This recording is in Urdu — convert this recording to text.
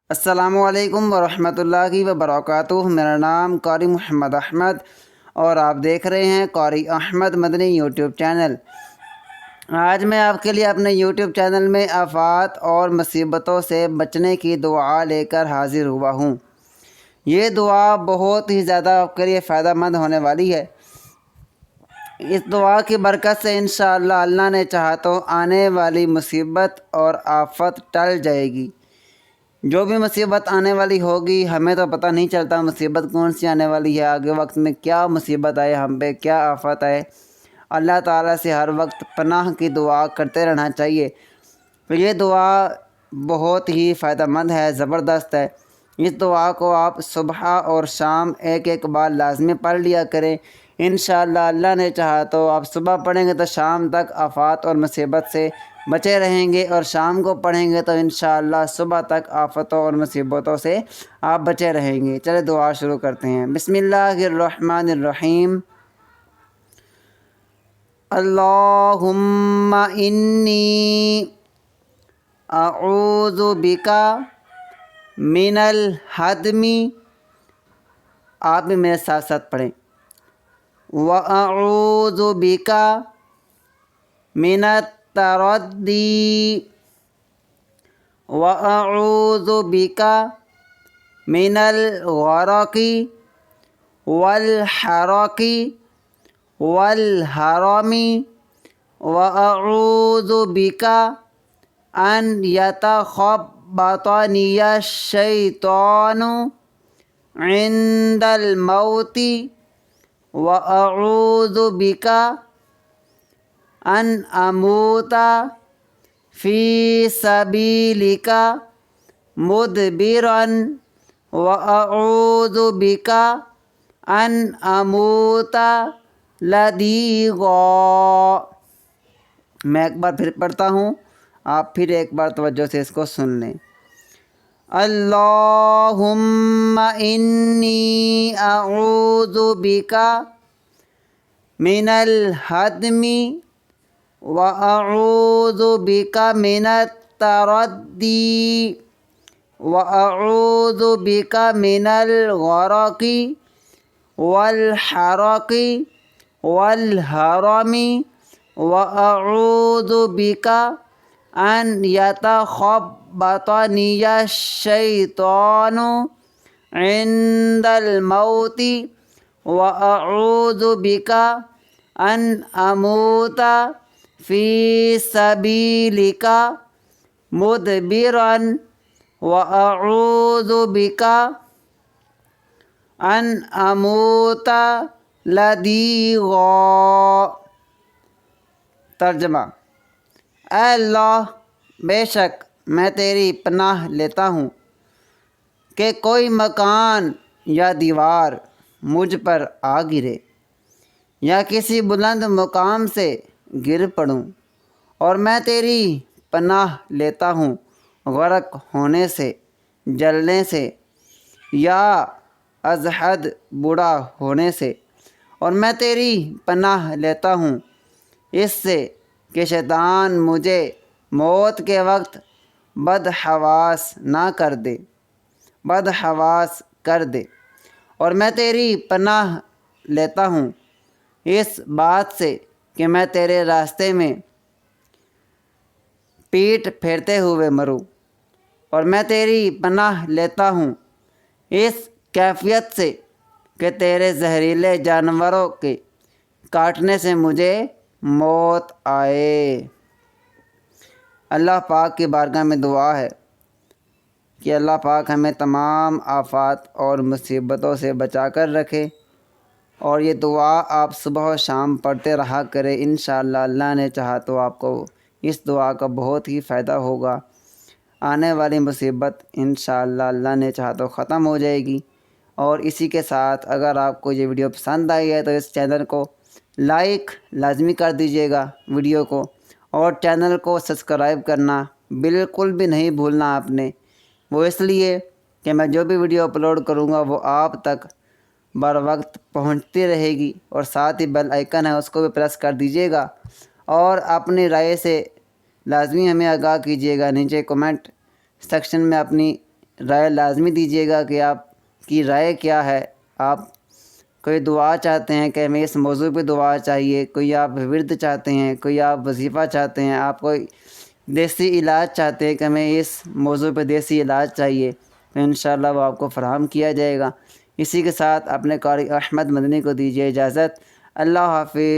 السلام علیکم ورحمۃ اللہ وبرکاتہ۔ میرا نام قاری محمد احمد اور آپ دیکھ رہے ہیں قاری احمد مدنی یوٹیوب چینل۔ آج میں آپ کے لیے اپنے یوٹیوب چینل میں آفات اور مصیبتوں سے بچنے کی دعا لے کر حاضر ہوا ہوں۔ یہ دعا بہت ہی زیادہ آپ کے لیے فائدہ مند ہونے والی ہے۔ اس دعا کی برکت سے انشاءاللہ اللہ نے چاہا تو آنے والی مصیبت اور آفت ٹل جائے گی۔ جو بھی مصیبت آنے والی ہوگی، ہمیں تو پتہ نہیں چلتا مصیبت کون سی آنے والی ہے، آگے وقت میں کیا مصیبت آئے، ہم پہ کیا آفت آئے۔ اللہ تعالیٰ سے ہر وقت پناہ کی دعا کرتے رہنا چاہیے۔ تو یہ دعا بہت ہی فائدہ مند ہے، زبردست ہے۔ اس دعا کو آپ صبح اور شام ایک بار لازمی پڑھ لیا کریں۔ انشاءاللہ اللہ نے چاہا تو آپ صبح پڑھیں گے تو شام تک آفات اور مصیبت سے بچے رہیں گے، اور شام کو پڑھیں گے تو انشاءاللہ صبح تک آفتوں اور مصیبتوں سے آپ بچے رہیں گے۔ چلے دعا شروع کرتے ہیں۔ بسم اللہ الرحمن الرحیم۔ اللہم انی اعوذ بکا من الہدم، آپ بھی میرے ساتھ ساتھ پڑھیں، وَأَعُوذُ بِكَ مِنَ التَّرَدِّي، وَأَعُوذُ بِكَ مِنَ الْغَرَقِ وَالْحَرَقِ وَالْهَرَمِ، وَأَعُوذُ بِكَ أَنْ يَتَخَبَّطَنِيَ الشَّيْطَانُ عِنْدَ الْمَوْتِ، وَأَعُوذُ بِكَ أَنْ أَمُوتَ فِي سَبِيلِكَ مُدْبِرًا، وَأَعُوذُ بِكَ أَنْ أَمُوتَ لَدِيغًا۔ میں ایک بار پھر پڑھتا ہوں، آپ پھر ایک بار توجہ سے اس کو سن لیں۔ اللہم انی اعوذ بک من الہدم، واعوذ بک من التردی، واعوذ بک من الغرق والحرق والهرم، واعوذ بک ان یتخبطنی الشیطان عند الموت، واعوذ بک ان اموت فی سبیلک مدبرا، واعوذ بک ان اموت لدیغا۔ ترجمہ: اے اللہ، بے شک میں تیری پناہ لیتا ہوں کہ کوئی مکان یا دیوار مجھ پر آ گرے، یا کسی بلند مقام سے گر پڑوں، اور میں تیری پناہ لیتا ہوں غرق ہونے سے، جلنے سے، یا از حد بوڑھا ہونے سے، اور میں تیری پناہ لیتا ہوں اس سے کہ شیطان مجھے موت کے وقت بدحواس کر دے، اور میں تیری پناہ لیتا ہوں اس بات سے کہ میں تیرے راستے میں پیٹھ پھیرتے ہوئے مروں، اور میں تیری پناہ لیتا ہوں اس کیفیت سے کہ تیرے زہریلے جانوروں کے کاٹنے سے مجھے موت آئے۔ اللہ پاک کی بارگاہ میں دعا ہے کہ اللہ پاک ہمیں تمام آفات اور مصیبتوں سے بچا کر رکھے، اور یہ دعا آپ صبح و شام پڑھتے رہا کریں۔ انشاءاللہ اللہ نے چاہا تو آپ کو اس دعا کا بہت ہی فائدہ ہوگا۔ آنے والی مصیبت انشاءاللہ اللہ نے چاہا تو ختم ہو جائے گی۔ اور اسی کے ساتھ اگر آپ کو یہ ویڈیو پسند آئی ہے تو اس چینل کو لائک لازمی کر دیجیے گا ویڈیو کو، اور چینل کو سبسکرائب کرنا بالکل بھی نہیں بھولنا آپ نے۔ وہ اس لیے کہ میں جو بھی ویڈیو اپلوڈ کروں گا وہ آپ تک بر وقت پہنچتی رہے گی، اور ساتھ ہی بیل آئیکن ہے اس کو بھی پریس کر دیجیے گا، اور اپنی رائے سے لازمی ہمیں آگاہ کیجیے گا۔ نیچے کمنٹ سیکشن میں اپنی رائے لازمی دیجیے گا کہ آپ کی رائے کیا ہے۔ آپ کوئی دعا چاہتے ہیں کہ ہمیں اس موضوع پہ دعا چاہیے، کوئی آپ ورد چاہتے ہیں، کوئی آپ وظیفہ چاہتے ہیں، آپ کوئی دیسی علاج چاہتے ہیں کہ ہمیں اس موضوع پہ دیسی علاج چاہیے، تو انشاءاللہ وہ آپ کو فراہم کیا جائے گا۔ اسی کے ساتھ اپنے قاری احمد مدنی کو دیجیے اجازت۔ اللہ حافظ۔